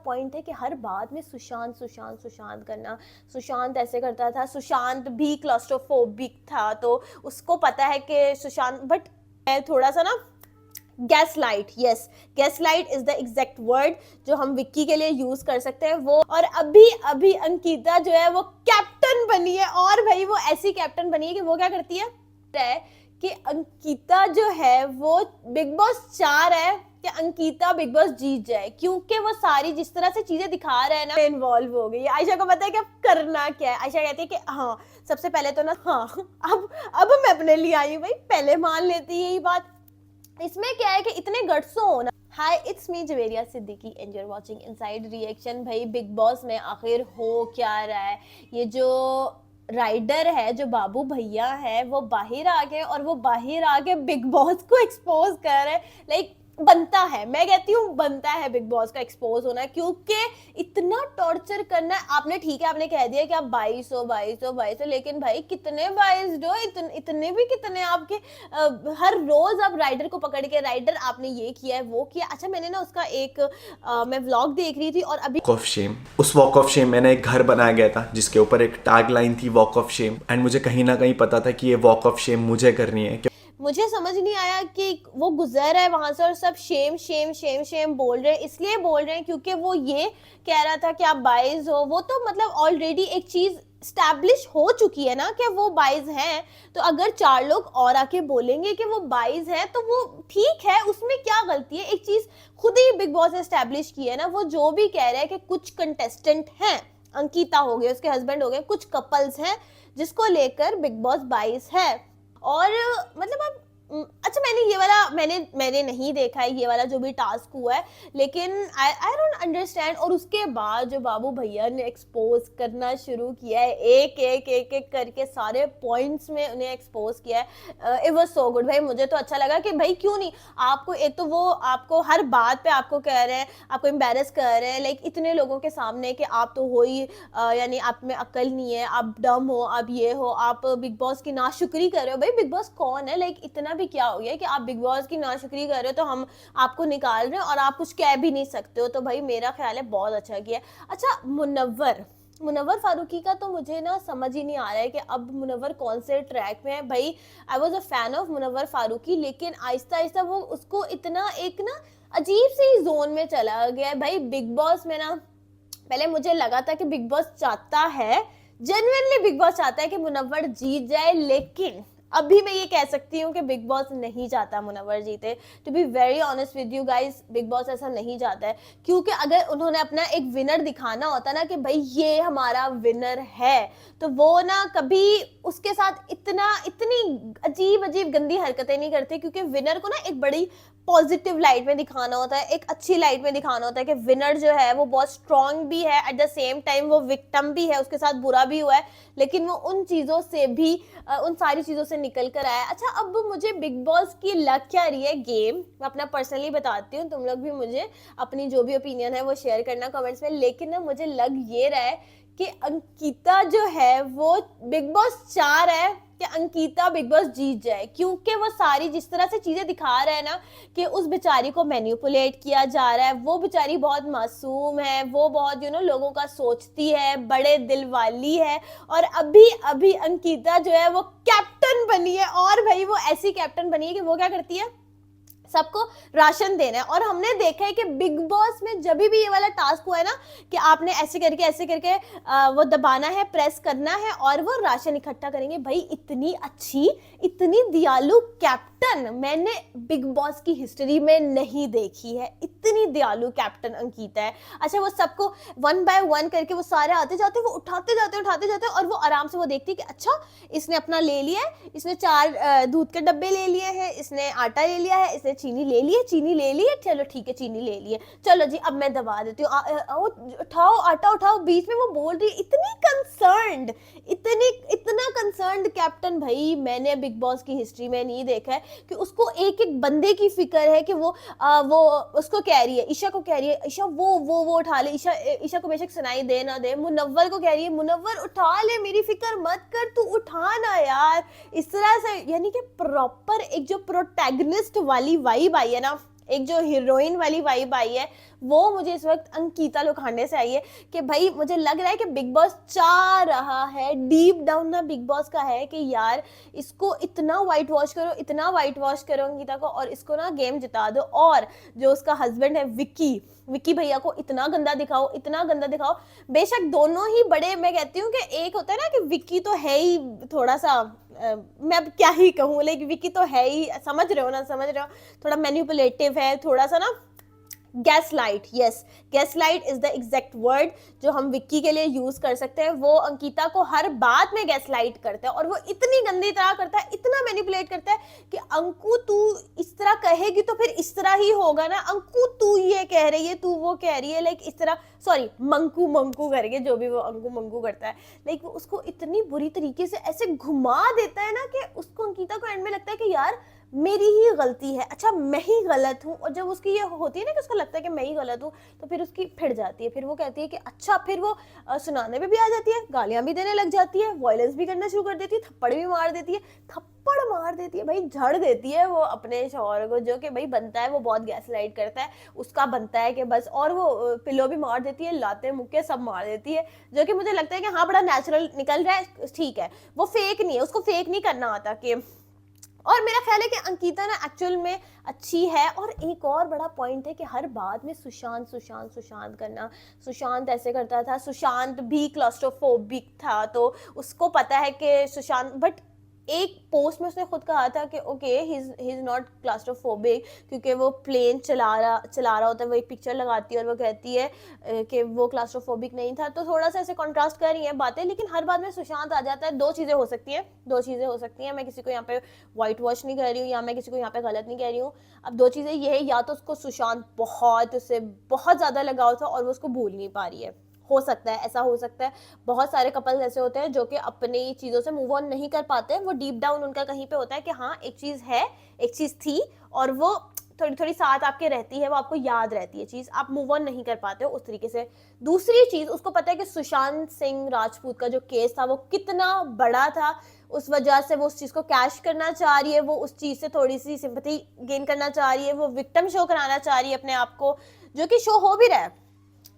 Point है कि हर बात में सुशांत सुशांत सुशांत करना, सुशांत ऐसे करता था, सुशांत भी क्लॉस्ट्रोफोबिक था तो उसको पता है कि सुशांत, बट थोड़ा सा ना gaslight, yes, gaslight is the exact word जो हम विक्की के लिए यूज कर सकते हैं वो। और अभी अभी अंकिता जो है वो कैप्टन बनी है, और भाई वो ऐसी कैप्टन बनी है कि वो क्या करती है कि अंकिता जो है वो बिग बॉस चाह रहा है कि अंकिता बिग बॉस जीत जाए, क्योंकि वो सारी जिस तरह से चीजें दिखा रहा है ना, इन्वॉल्व हो गई है। आयशा को पता है कि अब करना क्या है। आयशा कहती है कि हाँ सबसे पहले तो ना, हाँ अब मैं अपने लिए आई हूँ भाई, पहले मान लेती है यही बात। इसमें क्या है कि इतने गट्सो हो ना। Hi it's me Javeria Siddiqui and you are watching Inside Reaction. भाई बिग बॉस में आखिर हो क्या रहा है? ये जो राइडर है, जो बाबू भैया है, वो बाहर आ गए और वो बाहर आके बिग बॉस को एक्सपोज कर रहे हैं। लाइक बनता है, मैं कहती हूँ बनता है बिग बॉस का एक्सपोज होना, क्योंकि इतना टॉर्चर करना है आपने। ठीक है आपने कह दिया कि आप 2200 लेकिन भाई कितने 22 इतने भी कितने आपके हर रोज आप राइडर को पकड़ के, राइडर आपने ये किया है वो किया। अच्छा मैंने ना उसका एक मैं व्लॉग देख रही थी और अभी वॉक ऑफ शेम, उस वॉक ऑफ शेम मैंने एक घर बनाया गया था जिसके ऊपर एक टैग लाइन थी वॉक ऑफ शेम, एंड मुझे कहीं ना कहीं पता था कि ये वॉक ऑफ शेम मुझे करनी है। मुझे समझ नहीं आया कि वो गुजर रहा है वहां से और सब शेम शेम शेम शेम बोल रहे हैं। इसलिए बोल रहे हैं क्योंकि वो ये कह रहा था कि आप बाइज हो। वो तो मतलब ऑलरेडी एक चीज स्टैब्लिश हो चुकी है ना कि वो बाइज हैं, तो अगर 4 लोग और आके बोलेंगे कि वो बाइज हैं तो वो ठीक है, उसमें क्या गलती है? एक चीज खुद ही बिग बॉस ने स्टैब्लिश की है ना। वो जो भी कह रहे हैं कि कुछ कंटेस्टेंट हैं, अंकिता हो गए, उसके हस्बैंड हो गए, कुछ कपल्स हैं जिसको लेकर बिग बॉस बाइज है। और मतलब अब अच्छा मैंने ये वाला मैंने नहीं देखा है ये वाला जो भी टास्क हुआ है, लेकिन आई डोंट अंडरस्टैंड। और उसके बाद जो बाबू भैया ने एक्सपोज करना शुरू किया है, एक करके सारे पॉइंट्स में उन्हें एक्सपोज किया है। इट वाज सो गुड भाई। मुझे तो अच्छा लगा कि भाई क्यों नहीं आपको, एक तो वो आपको हर बात पे आपको कह रहे हैं, आपको एम्बेरस कर रहे हैं, लाइक इतने लोगों के सामने कि आप तो हो ही यानी आप में अक्ल नहीं है, आप डम हो, आप ये हो, आप बिग बॉस की नाशुक्री कर रहे हो। भाई बिग बॉस कौन है? लाइक इतना भी क्या हो गया कि आप बिग बॉस की नाशुक्री कर रहे हो तो हम आपको निकाल रहे हैं और आप कुछ कह भी नहीं सकते हो। तो भाई मेरा ख्याल है बहुत अच्छा किया। अच्छा मुनव्वर फारूकी का तो मुझे ना समझ ही नहीं आ रहा है कि अब मुनव्वर कौन से ट्रैक में है। भाई I was a fan of Munawar Faruqui, लेकिन आहिस्ता आहिस्ता वो उसको इतना एक ना अजीब सी जोन में चला गया है। भाई बिग बॉस में ना पहले मुझे लगा था कि बिग बॉस चाहता है, जेन्युइनली बिग बॉस चाहता है कि मुनव्वर जीत जाए, लेकिन अभी मैं ये कह सकती हूँ कि बिग बॉस नहीं चाहता मुनव्वर जीते। To be very honest with you guys, Bigg Boss ऐसा नहीं चाहता है, क्योंकि अगर उन्होंने अपना एक विनर दिखाना होता ना कि भाई ये हमारा विनर है, तो वो ना कभी उसके साथ इतनी अजीब अजीब गंदी हरकतें नहीं करते। क्योंकि विनर को ना एक बड़ी पॉजिटिव लाइट में दिखाना होता है, एक अच्छी लाइट में दिखाना होता है कि विनर जो है वो बहुत स्ट्रांग भी है, एट द सेम टाइम वो विक्टिम भी है, उसके साथ बुरा भी हुआ है, लेकिन वो उन चीज़ों से भी उन सारी चीज़ों से निकल कर आया। अच्छा अब मुझे बिग बॉस की लग क्या रही है गेम, मैं अपना पर्सनली बताती हूँ, तुम लोग भी मुझे अपनी जो भी ओपिनियन है वो शेयर करना कमेंट्स में। लेकिन ना मुझे लग ये रहा है कि अंकिता जो है वो बिग बॉस चाह रहा है कि अंकिता बिग बॉस जीत जाए, क्योंकि वो सारी जिस तरह से चीजें दिखा रहे हैं ना कि उस बेचारी को मैनिपुलेट किया जा रहा है। वो बेचारी बहुत मासूम है, वो बहुत लोगों का सोचती है, बड़े दिल वाली है, और अभी अभी अंकिता जो है वो कैप्टन बनी है। और भाई वो ऐसी कैप्टन बनी है कि वो क्या करती है, सबको राशन देना है। और हमने देखा है कि बिग बॉस में जब भी ये वाला टास्क हुआ है ना कि आपने ऐसे करके वो दबाना है, प्रेस करना है और वो राशन इकट्ठा करेंगे। भाई इतनी अच्छी, इतनी दयालु कैप्टन मैंने बिग बॉस की हिस्ट्री में नहीं देखी है। इतनी दयालु कैप्टन अंकिता है। अच्छा वो सबको 1 बाय 1 करके वो सारे आते जाते, वो उठाते जाते और वो आराम से वो देखती है कि अच्छा इसने अपना ले लिया है, इसने 4 दूध के डब्बे ले लिए हैं, इसने आटा ले लिया है, इसने चीनी ले ली है, चलो ठीक है चीनी ले ली है, चलो जी अब मैं दबा देती हूँ, उठाओ आटा उठाओ। बीच में वो बोल रही इतनी कंसर्न्ड, इतना कंसर्न्ड कैप्टन भाई मैंने बिग बॉस की हिस्ट्री में नहीं देखा है। कि उसको एक एक बंदे की फिक्र है कि वो उसको कह रही है, ईशा को कह रही है ईशा वो उठा ले, ईशा को बेशक सुनाई दे ना दे, मुनव्वर को कह रही है मुनव्वर उठा ले, मेरी फिक्र मत कर, तू उठा ना यार। इस तरह से यानी कि प्रॉपर एक जो प्रोटैगनिस्ट वाली वाइब आई है ना, एक जो हीरोइन वाली वाइब आई है, वो मुझे इस वक्त अंकिता लोखंडे से आई है कि भाई मुझे लग रहा है कि बिग बॉस चाह रहा है, डीप डाउन ना बिग बॉस का है कि यार इसको इतना वाइट वॉश करो, इतना वाइट वॉश करो अंकिता को, और इसको ना गेम जिता दो, और जो उसका हस्बैंड है विक्की भैया को इतना गंदा दिखाओ, इतना गंदा दिखाओ। बेशक दोनों ही बड़े, मैं कहती हूँ कि एक होता है ना कि विक्की तो है ही थोड़ा सा मैं अब क्या ही कहूँ, लेकिन विक्की तो है ही, समझ रहे हो ना, समझ रहे हो, थोड़ा मैनिपुलेटिव है, थोड़ा सा ना gaslight, yes, gaslight is the exact word जो हम विक्की के लिए यूज कर सकते हैं। वो अंकिता को हर बात में गैसलाइट करता है, और वो इतनी गंदी तरह करता है, इतना मैनिपुलेट करता है कि अंकु तू इस तरह कहेगी तो फिर इस तरह ही होगा ना, अंकु तू ये कह रही है, तू वो कह रही है, लाइक इस तरह, सॉरी मंकू करके जो भी वो अंकु मंकू करता है, लाइक वो उसको इतनी बुरी तरीके से ऐसे घुमा देता है ना कि उसको, अंकिता को एंड में लगता है कि यार मेरी ही गलती है, अच्छा मैं ही गलत हूँ। और जब उसकी ये होती है ना कि उसको लगता है कि मैं ही गलत हूँ, तो फिर उसकी फिर जाती है, फिर वो कहती है कि अच्छा, फिर वो सुनाने पे भी आ जाती है, गालियां भी देने लग जाती है, वायलेंस भी करना शुरू कर देती है, थप्पड़ भी मार देती है, थप्पड़ मार देती है भाई, झड़ देती है वो अपने शौहर को, जो कि भाई बनता है, वो बहुत गैसलाइट करता है, उसका बनता है कि बस, और वो पिलो भी मार देती है, लाते मुक्के सब मार देती है, जो कि मुझे लगता है कि हाँ बड़ा नेचुरल निकल रहा है, ठीक है, वो फेक नहीं है, उसको फेक नहीं करना आता कि। और मेरा ख्याल है कि अंकिता ना एक्चुअल में अच्छी है। और एक और बड़ा पॉइंट है कि हर बात में सुशांत करना, सुशांत ऐसे करता था, सुशांत भी क्लॉस्ट्रोफोबिक था, तो उसको पता है कि सुशांत, बट एक पोस्ट में उसने खुद कहा था कि okay he is not claustrophobic, क्योंकि वो प्लेन चला रहा होता है, वो एक पिक्चर लगाती है और वो कहती है कि वो क्लास्ट्रोफोबिक नहीं था, तो थोड़ा सा ऐसे कॉन्ट्रास्ट कर रही है बातें, लेकिन हर बात में सुशांत आ जाता है। दो चीज़ें हो सकती हैं, मैं किसी को यहाँ पे वाइट वॉश नहीं कर रही हूँ, या मैं किसी को यहाँ पे गलत नहीं कह रही हूँ। अब दो चीज़ें ये है, या तो उसको सुशांत उससे बहुत ज़्यादा लगाव था और वो उसको भूल नहीं पा रही है, हो सकता है, ऐसा हो सकता है। बहुत सारे कपल्स ऐसे होते हैं जो कि अपनी चीज़ों से मूव ऑन नहीं कर पाते, वो डीप डाउन उनका कहीं पे होता है कि हाँ एक चीज़ है, एक चीज़ थी, और वो थोड़ी थोड़ी साथ आपके रहती है, वो आपको याद रहती है चीज़, आप मूव ऑन नहीं कर पाते हो उस तरीके से। दूसरी चीज़, उसको पता है कि सुशांत सिंह राजपूत का जो केस था वो कितना बड़ा था, उस वजह से वो उस चीज़ को कैश करना चाह रही है, वो उस चीज़ से थोड़ी सी सिंपैथी गेन करना चाह रही है, वो विक्टिम शो कराना चाह रही है अपने आप को, जो कि शो हो भी रहा है।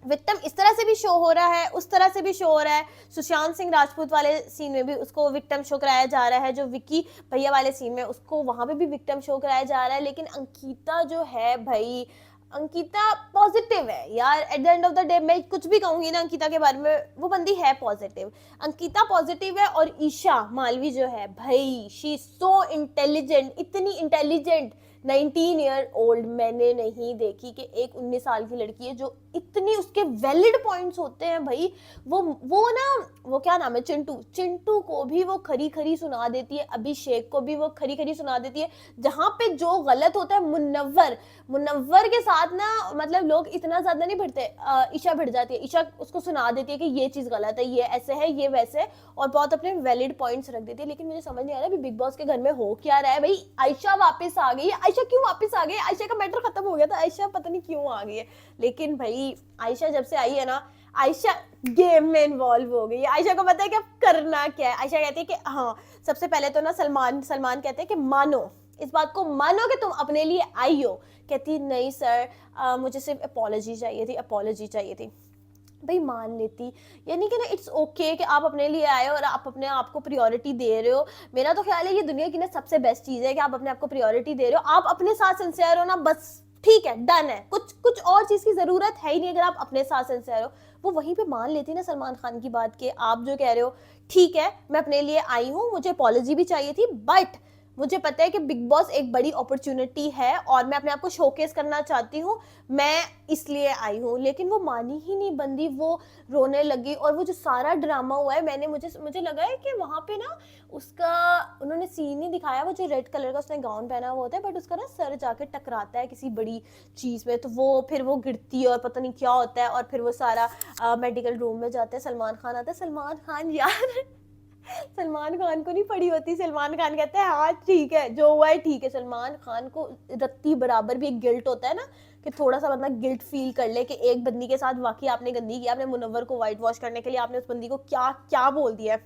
विक्टिम इस तरह से भी शो हो रहा है, उस तरह से भी शो हो रहा है। सुशांत सिंह राजपूत वाले सीन में भी उसको विक्टिम शो कराया जा रहा है, जो विक्की भैया वाले सीन में उसको वहां पे भी विक्टिम शो कराया जा रहा है। लेकिन अंकिता जो है भाई, अंकिता पॉजिटिव है यार, at the end of the day मैं कुछ भी कहूंगी ना अंकिता के बारे में, वो बंदी है पॉजिटिव, अंकिता पॉजिटिव है। और ईशा मालवी जो है भाई, शी सो इंटेलिजेंट, इतनी इंटेलिजेंट, 19 ईयर ओल्ड मैंने नहीं देखी कि एक 19 साल की लड़की है जो इतनी, उसके वैलिड पॉइंट्स होते हैं भाई। वो ना, वो क्या नाम है, चिंटू को भी वो खरी खरी सुना देती है, अभिषेक को भी वो खरी खरी सुना देती है। जहाँ पे जो गलत होता है, मुनव्वर के साथ ना, मतलब लोग इतना ज्यादा नहीं भिड़ते, ईशा भिड़ जाती है, ईशा उसको सुना देती है कि ये चीज गलत है, ये ऐसे है, ये वैसे है, और बहुत अपने वैलिड पॉइंट्स रख देती है। लेकिन मुझे समझ नहीं आ रहा है बिग बॉस के घर में हो क्या रहा है भाई। आयशा वापस आ गई, आयशा क्यों वापस आ गई? आयशा का मैटर खत्म हो गया था, आयशा पता नहीं क्यों आ गई है। लेकिन भाई आयशा जब से आई है ना, आयशा गेम में इन्वॉल्व हो गई है। आयशा को पता है कि अब करना क्या है। आयशा कहती है कि हाँ, सबसे पहले तो ना सलमान कहते हैं कि मानो, इस बात को मानो कि तुम अपने लिए आई हो। कहती नहीं सर, मुझे सिर्फ अपॉलॉजी चाहिए थी। भाई मान लेती, यानी कि ना इट्स ओके कि आप अपने लिए आए और आप अपने आप को प्रायोरिटी दे रहे हो। मेरा तो ख्याल है ये दुनिया की ना सबसे बेस्ट चीज़ है कि आप अपने आप को प्रायोरिटी दे रहे हो, आप अपने साथ सिंसियर हो ना, बस ठीक है, डन है, कुछ और चीज़ की ज़रूरत है ही नहीं। अगर आप अपने साथ सिंसियर हो, वो वहीं पे मान लेती ना सलमान खान की बात के, आप जो कह रहे हो ठीक है, मैं अपने लिए आई हूँ, मुझे अपॉलॉजी भी चाहिए थी, बट मुझे पता है कि बिग बॉस एक बड़ी अपॉर्चुनिटी है और मैं अपने आप को शोकेस करना चाहती हूँ, मैं इसलिए आई हूँ। लेकिन वो मानी ही नहीं बंदी, वो रोने लगी। और वो जो सारा ड्रामा हुआ है, मुझे लगा है कि वहाँ पे ना उसका, उन्होंने सीन नहीं दिखाया, वो जो रेड कलर का उसने गाउन पहना हुआ होता है, बट उसका ना सर जाके टकराता है किसी बड़ी चीज़ में, तो वो फिर वो गिरती है और पता नहीं क्या होता है, और फिर वो सारा मेडिकल रूम में जाते हैं, सलमान खान आता है। सलमान खान यार सलमान खान को नहीं पड़ी होती, सलमान खान कहते हैं हाँ ठीक है, जो हुआ है ठीक है। सलमान खान को रत्ती बराबर भी एक गिल्ट होता है ना, कि थोड़ा सा बंदा गिल्ट फील कर ले कि एक बंदी के साथ वाकई आपने गंदी किया, आपने मुनव्वर को वाइट वॉश करने के लिए आपने उस बंदी को क्या क्या बोल दिया है,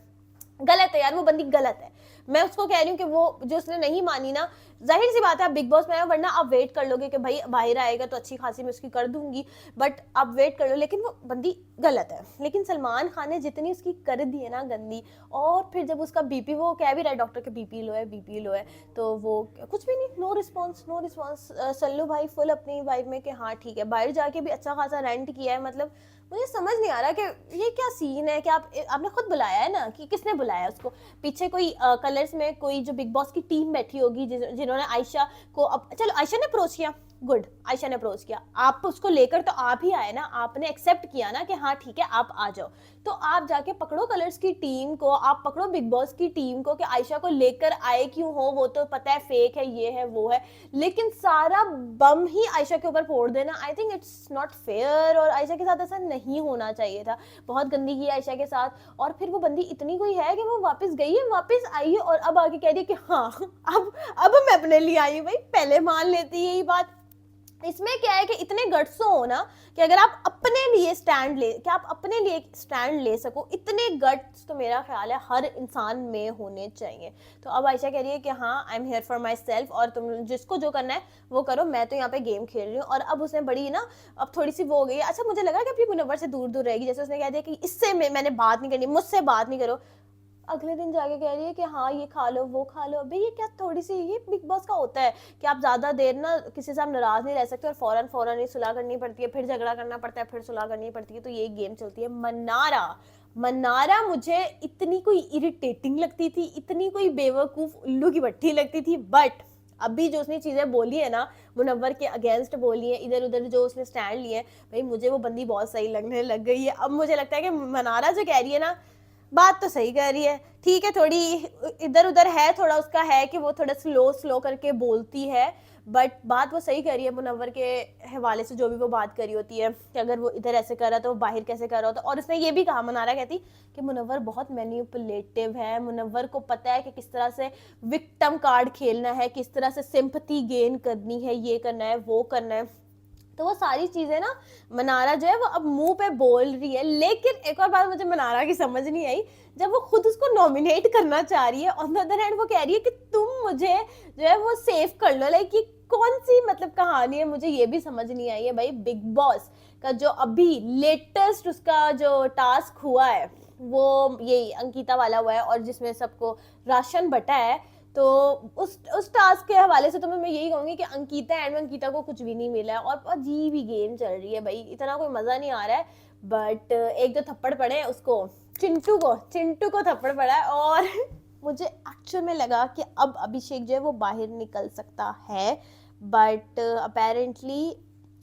गलत है यार, वो बंदी गलत है। मैं उसको कह रही हूँ कि वो जो उसने नहीं मानी ना, जाहिर सी बात है आप बिग बॉस में आए हो, वरना आप वेट कर लोगे कि भाई बाहर आएगा तो अच्छी खासी मैं उसकी कर दूंगी, बट आप वेट कर लो। लेकिन वो बंदी गलत है। लेकिन सलमान खान ने जितनी उसकी कर दी है ना गंदी, और फिर जब उसका बीपी, वो कह भी रहा है डॉक्टर के बीपी लो है, बीपी लो है, तो वो कुछ भी नहीं, no response, no response. Sallu भाई फुल अपनी वाइब में कि हाँ ठीक है, बाहर जाके भी अच्छा खासा रेंट किया है। मतलब मुझे समझ नहीं आ रहा कि ये क्या सीन है कि आपने खुद बुलाया है ना, कि किसने बुलाया उसको? पीछे कोई कलर्स में कोई जो बिग बॉस की टीम बैठी होगी जिन्होंने आयशा को, अब चलो आयशा ने अप्रोच किया, गुड, आयशा ने अप्रोच किया, आप उसको लेकर तो आप ही आए ना, आपने एक्सेप्ट किया ना कि हाँ ठीक है आप आ जाओ, तो आप जाके पकड़ो कलर्स की टीम को, आप पकड़ो बिग बॉस की टीम को कि आयशा को लेकर आए क्यों हो, वो तो पता है फेक है, ये है वो है, लेकिन सारा बम ही आयशा के ऊपर फोड़ देना, I think it's not fair. और आयशा के साथ ऐसा नहीं होना चाहिए था, बहुत गंदी की आयशा के साथ। और फिर वो बंदी इतनी कोई है कि वो वापस गई है, वापस आई है, और अब आके कह रही है कि हाँ अब मैं अपने लिए आई हूँ। भाई पहले मान लेती है यही बात। इसमें क्या है कि इतने गट्स हो ना कि अगर आप अपने लिए स्टैंड ले, कि आप अपने लिए स्टैंड ले सको, इतने गट्स तो मेरा ख्याल है हर इंसान में होने चाहिए। तो अब आयशा कह रही है कि हाँ I am here for my self, और तुम जिसको जो करना है वो करो, मैं तो यहाँ पे गेम खेल रही हूँ। और अब उसने बड़ी ना, अब थोड़ी सी वो हो गई है। अच्छा मुझे लगा कि अपनी मुनव्वर से दूर दूर रहेगी, जैसे उसने कह दिया कि इससे मैंने बात नहीं करनी, मुझसे बात नहीं करो, अगले दिन जाके कह रही है कि हाँ ये खा लो वो खा लो। भाई ये क्या, थोड़ी सी ये बिग बॉस का होता है कि आप ज्यादा देर ना किसी से आप नाराज नहीं रह सकते, और फौरन फौरन ही सुलह करनी पड़ती है, फिर झगड़ा करना पड़ता है, फिर सुलह करनी पड़ती है, तो ये गेम चलती है। मनारा मुझे इतनी कोई इरिटेटिंग लगती थी, इतनी कोई बेवकूफ उल्लू की भट्टी लगती थी, बट अभी जो उसने चीजें बोली है ना, मुनव्वर के अगेंस्ट बोली है, इधर उधर जो उसने स्टैंड लिए, भाई मुझे वो बंदी बहुत सही लगने लग गई है। अब मुझे लगता है कि मनारा जो कह रही है ना, बात तो सही कह रही है, ठीक है थोड़ी इधर उधर है, थोड़ा उसका है कि वो थोड़ा स्लो स्लो करके बोलती है, बट बात वो सही कर रही है मुनव्वर के हवाले से, जो भी वो बात करी होती है कि अगर वो इधर ऐसे कर रहा तो वो बाहर कैसे कर रहा होता। और उसने ये भी कहा, मनारा कहती कि मुनव्वर बहुत मैनिपुलेटिव है, मुनव्वर को पता है कि किस तरह से विक्टिम कार्ड खेलना है, किस तरह से सिंपैथी गेन करनी है, ये करना है वो करना है। तो वो सारी चीजें ना मनारा जो है वो अब मुंह पे बोल रही है। लेकिन एक और बात मुझे मनारा की समझ नहीं आई, जब वो खुद उसको नॉमिनेट करना चाह रही है, ऑन द अदर हैंड वो कह रही है कि तुम मुझे जो है वो सेव कर लो। लाइक ये कौन सी मतलब कहानी है, मुझे ये भी समझ नहीं आई है। भाई बिग बॉस का जो अभी लेटेस्ट उसका जो टास्क हुआ है वो यही अंकिता वाला हुआ है, और जिसमें सबको राशन बटा है, तो उस टास्क के हवाले से तो मैं यही कहूंगी कि अंकिता एंड में अंकिता को कुछ भी नहीं मिला है, और अजीब ही गेम चल रही है। भाई इतना कोई मजा नहीं आ रहा है। बट एक जो थप्पड़ पड़े हैं उसको, चिंटू को थप्पड़ पड़ा है, और मुझे एक्चुअल में लगा कि अब अभिषेक जो है वो बाहर निकल सकता है, बट अपेरेंटली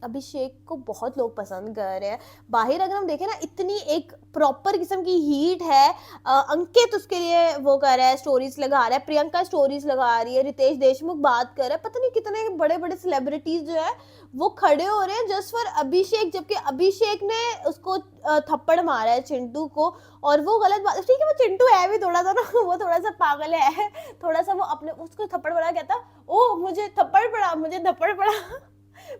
अभिषेक को बहुत लोग पसंद कर रहे हैं। बाहर अगर हम देखें ना, इतनी एक प्रॉपर किस्म की हीट है। अंकित उसके लिए वो कर रहा है, स्टोरीज लगा रहा है, प्रियंका स्टोरीज लगा रही है, रितेश देशमुख बात कर रहा है, पता नहीं कितने बड़े बड़े सेलिब्रिटीज जो है वो खड़े हो रहे हैं जस्ट फॉर अभिषेक, जबकि अभिषेक ने उसको थप्पड़ मारा है चिंटू को, और वो गलत बात। ठीक है वो चिंटू है भी थोड़ा सा ना वो थोड़ा सा पागल है, थोड़ा सा वो अपने उसको थप्पड़ पड़ा, कहता ओ मुझे थप्पड़ पड़ा, मुझे थप्पड़ पड़ा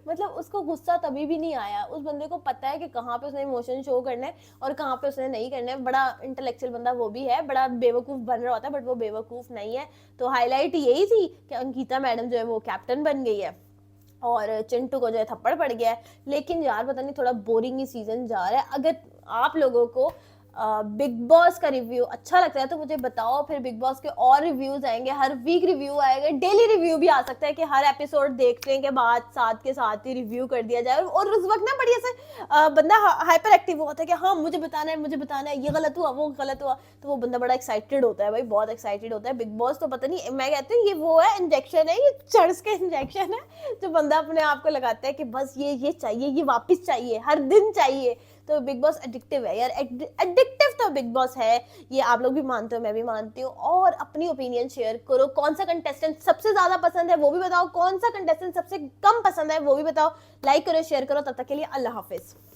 मतलब उसको गुस्सा तभी भी नहीं आया। उस बंदे को पता है कि कहाँ पे उसने इमोशन शो करना है और कहाँ पे उसने नहीं करना है। बड़ा इंटेलेक्चुअल बंदा वो भी है, बड़ा बेवकूफ बन रहा होता है, बट वो बेवकूफ नहीं है। तो हाईलाइट यही थी कि अंकिता मैडम जो है वो कैप्टन बन गई है और चिंटू को जो है थप्पड़ पड़ गया है। लेकिन यार पता नहीं थोड़ा बोरिंग ही सीजन जा रहा है। अगर आप लोगों को बिग बॉस का रिव्यू अच्छा लगता है तो मुझे बताओ, फिर बिग बॉस के और रिव्यूज आएंगे, हर वीक रिव्यू आएगा, डेली रिव्यू भी आ सकता है कि हर एपिसोड देखने के बाद साथ के साथ ही रिव्यू कर दिया जाए। और उस वक्त ना बढ़िया से बंदा हाइपर एक्टिव होता है कि हाँ मुझे बताना है, ये गलत हुआ वो गलत हुआ, तो वो बंदा बड़ा एक्साइटेड होता है। भाई बहुत एक्साइटेड होता है। बिग बॉस तो पता नहीं, मैं कहती हूँ ये वो है इंजेक्शन है, ये चर्च का इंजेक्शन है जो बंदा अपने आप को लगाता है कि बस ये चाहिए, ये वापस चाहिए, हर दिन चाहिए। तो बिग बॉस एडिक्टिव है यार, एडिक्टिव तो बिग बॉस है, ये आप लोग भी मानते हो, मैं भी मानती हूँ। और अपनी ओपिनियन शेयर करो, कौन सा कंटेस्टेंट सबसे ज्यादा पसंद है वो भी बताओ, कौन सा कंटेस्टेंट सबसे कम पसंद है वो भी बताओ। लाइक करो, शेयर करो। तब तक के लिए अल्लाह हाफिज।